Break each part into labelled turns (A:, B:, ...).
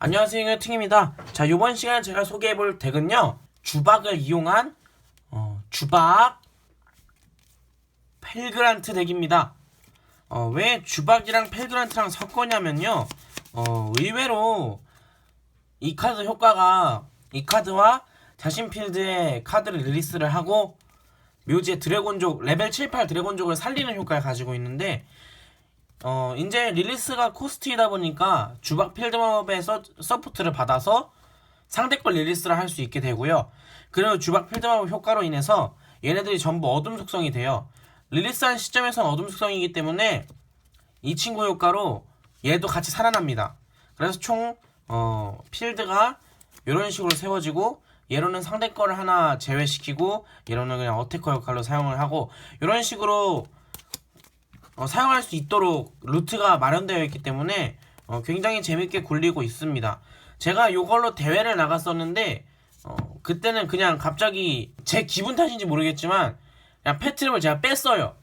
A: 안녕하세요, 팅입니다. 자, 이번 시간에 제가 소개해볼 덱은요, 주박을 이용한 주박 펠그란트 덱입니다. 왜 주박이랑 펠그란트랑 섞었냐면요, 의외로 이 카드 효과가 이 카드와 자신 필드에 카드를 릴리스를 하고 묘지의 드래곤족 레벨 7, 8 드래곤족을 살리는 효과를 가지고 있는데, 이제 릴리스가 코스트이다 보니까 주박 필드맵의 서포트를 받아서 상대 걸 릴리스를 할 수 있게 되고요. 그리고 주박 필드맵 효과로 인해서 얘네들이 전부 어둠 속성이 돼요. 릴리스한 시점에서는 어둠 속성이기 때문에 이 친구 효과로 얘도 같이 살아납니다. 그래서 총 필드가 이런 식으로 세워지고, 얘로는 상대 거를 하나 제외시키고 얘로는 그냥 어태커 역할로 사용을 하고, 이런 식으로 사용할 수 있도록 루트가 마련되어 있기 때문에 굉장히 재밌게 굴리고 있습니다. 제가 이걸로 대회를 나갔었는데, 그때는 그냥 갑자기 제 기분 탓인지 모르겠지만 그냥 패트랩을 제가 뺐어요.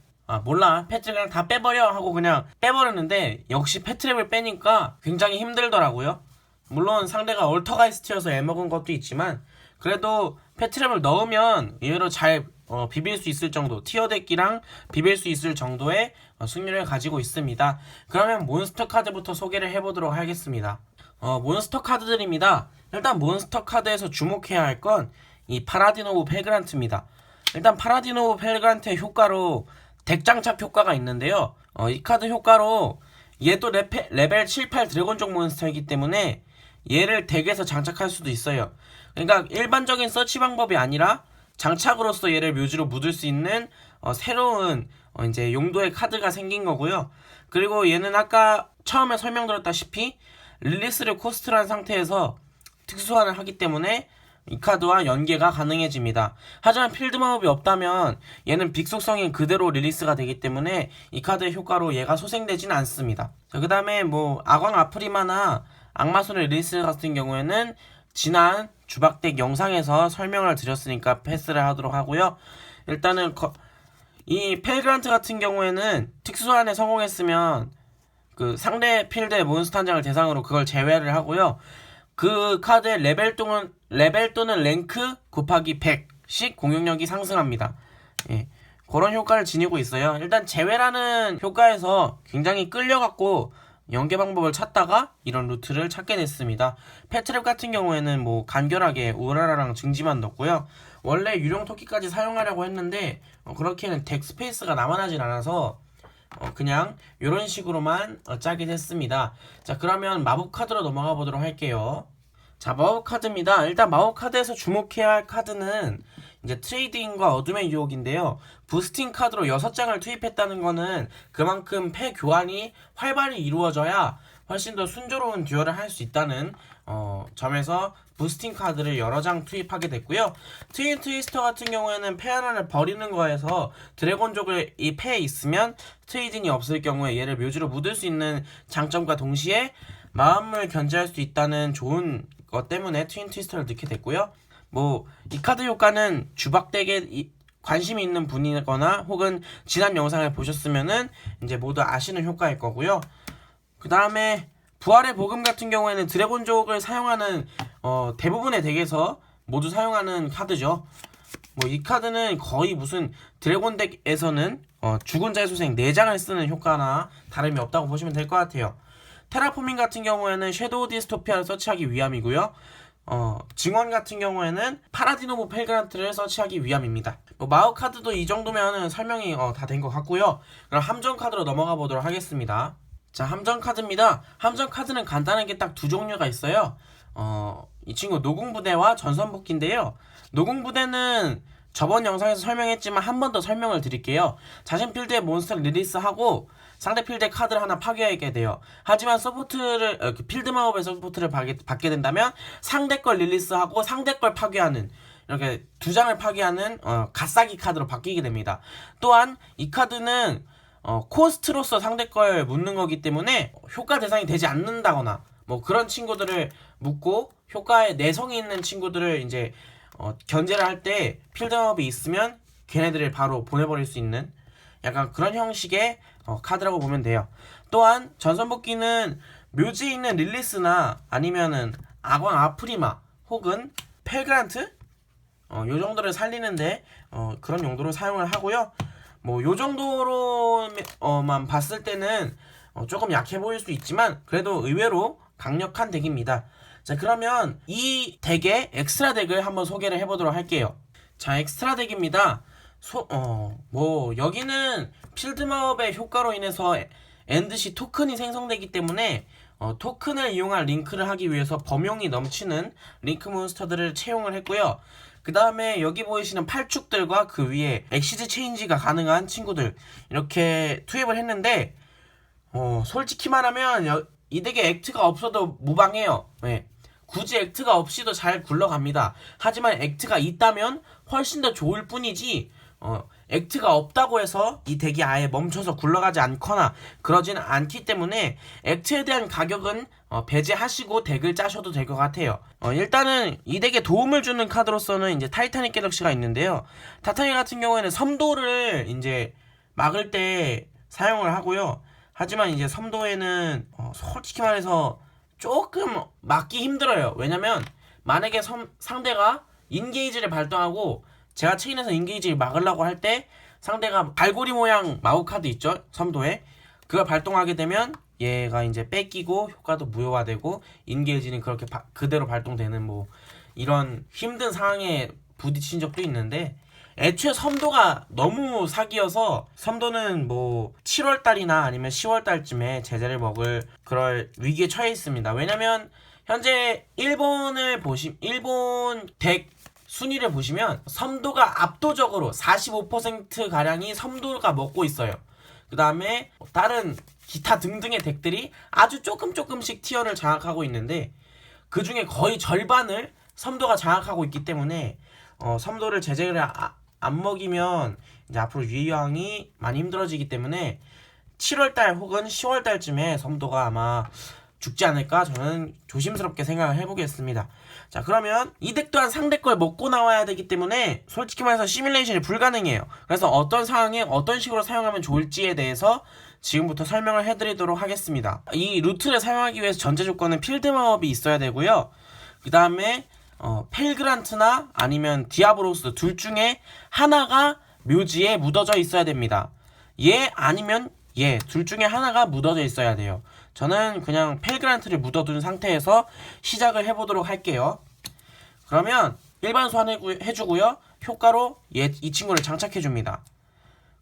A: 몰라, 패트랩 그냥 다 빼버려 하고 그냥 빼버렸는데, 역시 패트랩을 빼니까 굉장히 힘들더라고요. 물론 상대가 얼터가이스트여서 애먹은 것도 있지만, 그래도 패트랩을 넣으면 의외로 잘 비빌 수 있을 정도, 티어덱기랑 비빌 수 있을 정도의 승률을 가지고 있습니다. 그러면 몬스터 카드부터 소개를 해보도록 하겠습니다. 몬스터 카드들입니다. 일단 몬스터 카드에서 주목해야 할 건 이 파라딘 오브 펠그란트입니다. 일단 파라딘 오브 펠그란트의 효과로 덱 장착 효과가 있는데요. 이 카드 효과로 얘도 레벨 7, 8 드래곤족 몬스터이기 때문에 얘를 덱에서 장착할 수도 있어요. 그러니까 일반적인 서치 방법이 아니라 장착으로서 얘를 묘지로 묻을 수 있는 새로운 이제 용도의 카드가 생긴 거고요. 그리고 얘는 아까 처음에 설명드렸다시피 릴리스를 코스트로 한 상태에서 특수환을 하기 때문에 이 카드와 연계가 가능해집니다. 하지만 필드 마법이 없다면 얘는 빅속성이 그대로 릴리스가 되기 때문에 이 카드의 효과로 얘가 소생되진 않습니다. 자, 그 다음에 아광 아프리마나 악마손의 릴리스 같은 경우에는 지난 주박덱 영상에서 설명을 드렸으니까 패스를 하도록 하고요. 일단은 이 펠그란트 같은 경우에는 특수환에 성공했으면 그 상대 필드의 몬스터 한 장을 대상으로 그걸 제외를 하고요. 그 카드의 레벨 또는 랭크 곱하기 100씩 공격력이 상승합니다. 예, 그런 효과를 지니고 있어요. 일단 제외라는 효과에서 굉장히 끌려갖고 연계 방법을 찾다가 이런 루트를 찾게 됐습니다. 패트랩 같은 경우에는 간결하게 우라라랑 증지만 넣었고요. 원래 유령 토끼까지 사용하려고 했는데 그렇게는 덱 스페이스가 남아나진 않아서 그냥 이런 식으로만 짜게 됐습니다. 자, 그러면 마법 카드로 넘어가 보도록 할게요. 자, 마법 카드입니다. 일단 마법 카드에서 주목해야 할 카드는 이제 트레이딩과 어둠의 유혹인데요. 부스팅 카드로 6장을 투입했다는 거는 그만큼 패 교환이 활발히 이루어져야 훨씬 더 순조로운 듀얼을 할 수 있다는 점에서 부스팅 카드를 여러 장 투입하게 됐고요. 트윈 트위스터 같은 경우에는 패 하나를 버리는 거에서 드래곤족을 이 패에 있으면 트레이딩이 없을 경우에 얘를 묘지로 묻을 수 있는 장점과 동시에 마음을 견제할 수 있다는 좋은 것 때문에 트윈 트위스터를 넣게 됐고요. 이 카드 효과는 주박덱에 관심이 있는 분이거나 혹은 지난 영상을 보셨으면은 이제 모두 아시는 효과일 거고요. 그 다음에 부활의 복음 같은 경우에는 드래곤족을 사용하는 대부분의 덱에서 모두 사용하는 카드죠. 이 카드는 거의 무슨 드래곤 덱에서는 죽은 자의 소생 4장을 쓰는 효과나 다름이 없다고 보시면 될 것 같아요. 테라포밍 같은 경우에는 섀도우 디스토피아를 서치하기 위함이고요. 증원 같은 경우에는 파라딘 오브 펠그란트를 서치하기 위함입니다. 마우 카드도 이 정도면 설명이 다 된 것 같고요. 그럼 함정 카드로 넘어가 보도록 하겠습니다. 자, 함정 카드입니다. 함정 카드는 간단하게 딱 두 종류가 있어요. 이 친구 노궁부대와 전선복귀인데요. 노궁부대는 저번 영상에서 설명했지만 한 번 더 설명을 드릴게요. 자신 필드의 몬스터를 릴리스하고 상대 필드의 카드를 하나 파괴하게 돼요. 하지만 필드 마법의 서포트를 받게 된다면 상대 걸 릴리스하고 상대 걸 파괴하는, 이렇게 두 장을 파괴하는 갓사기 카드로 바뀌게 됩니다. 또한 이 카드는 코스트로서 상대 걸 묻는 거기 때문에 효과 대상이 되지 않는다거나 그런 친구들을 묻고 효과에 내성이 있는 친구들을 이제 견제를 할 때 필드 마법이 있으면 걔네들을 바로 보내버릴 수 있는 약간 그런 형식의 카드라고 보면 돼요. 또한 전선복귀는 묘지에 있는 릴리스나 아니면은 아광 아프리마 혹은 펠그란트 요 정도를 살리는데 그런 용도로 사용을 하고요. 뭐 요 정도로만 봤을 때는 조금 약해 보일 수 있지만 그래도 의외로 강력한 덱입니다. 자, 그러면 이 덱의 엑스트라 덱을 한번 소개를 해보도록 할게요. 자, 엑스트라 덱입니다. 뭐 여기는 필드마법의 효과로 인해서 엔드시 토큰이 생성되기 때문에 토큰을 이용한 링크를 하기 위해서 범용이 넘치는 링크 몬스터들을 채용을 했고요. 그 다음에 여기 보이시는 팔축들과 그 위에 엑시즈 체인지가 가능한 친구들 이렇게 투입을 했는데 솔직히 말하면 이 덱에 액트가 없어도 무방해요. 네. 굳이 액트가 없이도 잘 굴러갑니다. 하지만 액트가 있다면 훨씬 더 좋을 뿐이지 액트가 없다고 해서 이 덱이 아예 멈춰서 굴러가지 않거나 그러지는 않기 때문에 액트에 대한 가격은 배제하시고 덱을 짜셔도 될 것 같아요. 일단은 이 덱에 도움을 주는 카드로서는 이제 타이타닉 갤럭시가 있는데요. 타이타닉 같은 경우에는 섬도를 이제 막을 때 사용을 하고요. 하지만 이제 섬도에는 솔직히 말해서 조금 막기 힘들어요. 왜냐면 만약에 상대가 인게이지를 발동하고 제가 체인에서 인게이지를 막으려고 할 때 상대가 갈고리 모양 마우 카드 있죠? 섬도에 그걸 발동하게 되면 얘가 이제 뺏기고 효과도 무효화되고 인게이지는 그렇게 그대로 발동되는 뭐 이런 힘든 상황에 부딪힌 적도 있는데 애초에 섬도가 너무 사기여서 섬도는 뭐 7월달이나 아니면 10월달쯤에 제재를 먹을 그럴 위기에 처해 있습니다. 왜냐면 현재 일본 덱 순위를 보시면 섬도가 압도적으로 45%가량이 섬도가 먹고 있어요. 그 다음에 다른 기타 등등의 덱들이 아주 조금씩 티어를 장악하고 있는데 그 중에 거의 절반을 섬도가 장악하고 있기 때문에 섬도를 제재를 안 먹이면 이제 앞으로 유희왕이 많이 힘들어지기 때문에 7월달 혹은 10월달쯤에 섬도가 아마 죽지 않을까 저는 조심스럽게 생각을 해보겠습니다. 자, 그러면 이 덱 또한 상대 걸 먹고 나와야 되기 때문에 솔직히 말해서 시뮬레이션이 불가능해요. 그래서 어떤 상황에 어떤 식으로 사용하면 좋을지에 대해서 지금부터 설명을 해드리도록 하겠습니다. 이 루트를 사용하기 위해서 전제 조건은 필드 마법이 있어야 되고요. 그 다음에 펠그란트나 아니면 디아브로스 둘 중에 하나가 묘지에 묻어져 있어야 됩니다. 얘 아니면 얘 둘 중에 하나가 묻어져 있어야 돼요. 저는 그냥 펠그란트를 묻어둔 상태에서 시작을 해보도록 할게요. 그러면 일반 소환해주고요. 효과로 이 친구를 장착해줍니다.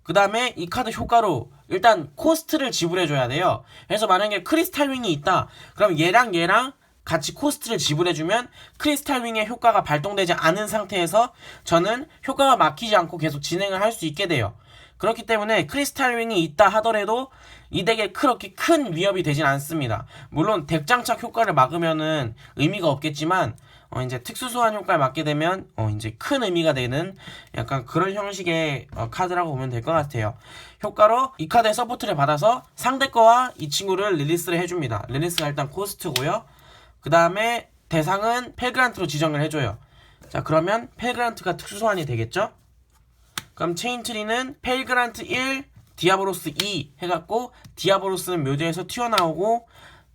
A: 그 다음에 이 카드 효과로 일단 코스트를 지불해줘야 돼요. 그래서 만약에 크리스탈 윙이 있다. 그럼 얘랑 같이 코스트를 지불해주면 크리스탈 윙의 효과가 발동되지 않은 상태에서 저는 효과가 막히지 않고 계속 진행을 할 수 있게 돼요. 그렇기 때문에 크리스탈 윙이 있다 하더라도 이 덱에 그렇게 큰 위협이 되진 않습니다. 물론 덱 장착 효과를 막으면은 의미가 없겠지만 이제 특수 소환 효과를 막게 되면 이제 큰 의미가 되는 약간 그런 형식의 카드라고 보면 될 것 같아요. 효과로 이 카드의 서포트를 받아서 상대 거와 이 친구를 릴리스를 해줍니다. 릴리스가 일단 코스트고요. 그 다음에 대상은 펠그란트로 지정을 해줘요. 자, 그러면 펠그란트가 특수 소환이 되겠죠? 그럼 체인트리는 펠그란트 1, 디아보로스 2 해갖고 디아보로스는 묘지에서 튀어나오고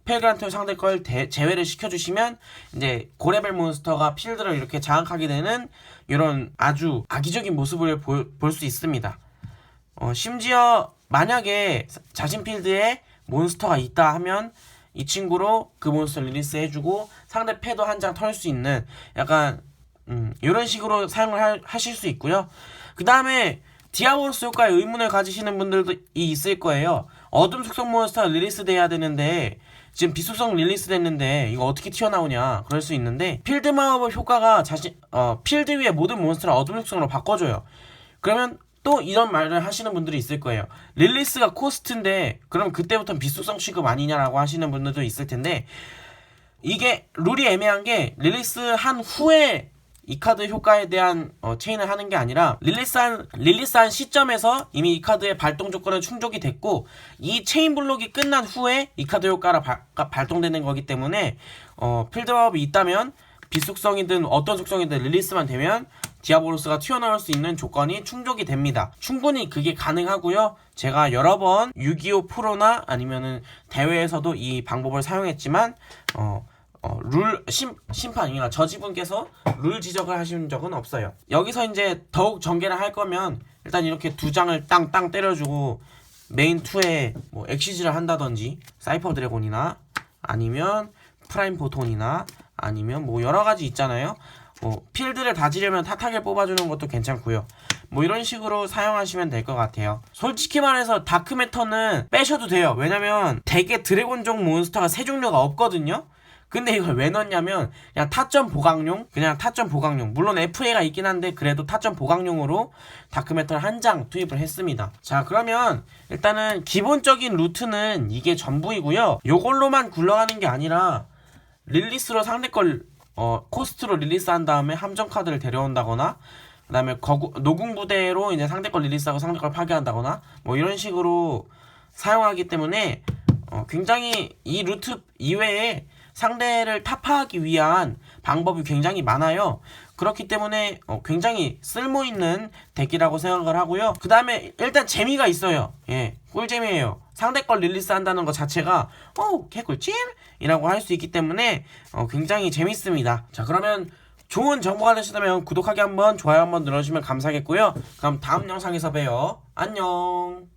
A: 펠그란트 상대 걸 제외를 시켜주시면 이제 고레벨 몬스터가 필드를 이렇게 장악하게 되는 이런 아주 악의적인 모습을 볼 수 있습니다. 심지어 만약에 자신 필드에 몬스터가 있다 하면 이 친구로 그 몬스터 릴리스 해주고 상대 패도 한 장 털 수 있는 약간 이런 식으로 사용을 하실 수 있고요. 그 다음에 디아보로스 효과에 의문을 가지시는 분들도 있을 거예요. 어둠 속성 몬스터가 릴리스 돼야 되는데 지금 빛속성 릴리스 됐는데 이거 어떻게 튀어나오냐 그럴 수 있는데 필드 마법 효과가 필드 위에 모든 몬스터를 어둠 속성으로 바꿔줘요. 그러면 또 이런 말을 하시는 분들이 있을 거예요. 릴리스가 코스트인데 그럼 그때부터는 빛속성 취급 아니냐라고 하시는 분들도 있을 텐데 이게 룰이 애매한 게 릴리스 한 후에 이 카드 효과에 대한 체인을 하는 게 아니라 릴리스한 시점에서 이미 이 카드의 발동 조건은 충족이 됐고 이 체인 블록이 끝난 후에 이 카드 효과가 발동되는 거기 때문에 필드 마법이 있다면 빛 속성이든 어떤 속성이든 릴리스만 되면 디아보로스가 튀어나올 수 있는 조건이 충족이 됩니다. 충분히 그게 가능하고요. 제가 여러 번 625 프로나 아니면은 대회에서도 이 방법을 사용했지만 심판이나 저지분께서 룰 지적을 하신 적은 없어요. 여기서 이제 더욱 전개를 할 거면 일단 이렇게 두 장을 땅땅 때려주고 메인 2에 뭐 엑시즈를 한다든지 사이퍼 드래곤이나 아니면 프라임 포톤이나 아니면 뭐 여러 가지 있잖아요. 뭐 필드를 다지려면 타타기를 뽑아주는 것도 괜찮고요. 뭐 이런 식으로 사용하시면 될 것 같아요. 솔직히 말해서 다크매터는 빼셔도 돼요. 왜냐면 대개 드래곤종 몬스터가 3종류가 없거든요. 근데 이걸 왜 넣냐면 그냥 타점 보강용, 물론 FA가 있긴 한데 그래도 타점 보강용으로 다크메탈 한 장 투입을 했습니다. 자, 그러면 일단은 기본적인 루트는 이게 전부이고요. 요걸로만 굴러가는 게 아니라 릴리스로 상대 걸 코스트로 릴리스한 다음에 함정 카드를 데려온다거나 그 다음에 노궁 부대로 이제 상대 걸 릴리스하고 상대 걸 파괴한다거나 뭐 이런 식으로 사용하기 때문에 굉장히 이 루트 이외에 상대를 타파하기 위한 방법이 굉장히 많아요. 그렇기 때문에 굉장히 쓸모있는 덱이라고 생각을 하고요. 그 다음에 일단 재미가 있어요. 예, 꿀잼이에요. 상대 걸 릴리스 한다는 것 자체가 개꿀잼! 이라고 할 수 있기 때문에 굉장히 재밌습니다. 자, 그러면 좋은 정보가 되셨다면 구독하기 한번, 좋아요 한번 눌러주시면 감사하겠고요. 그럼 다음 영상에서 봬요. 안녕.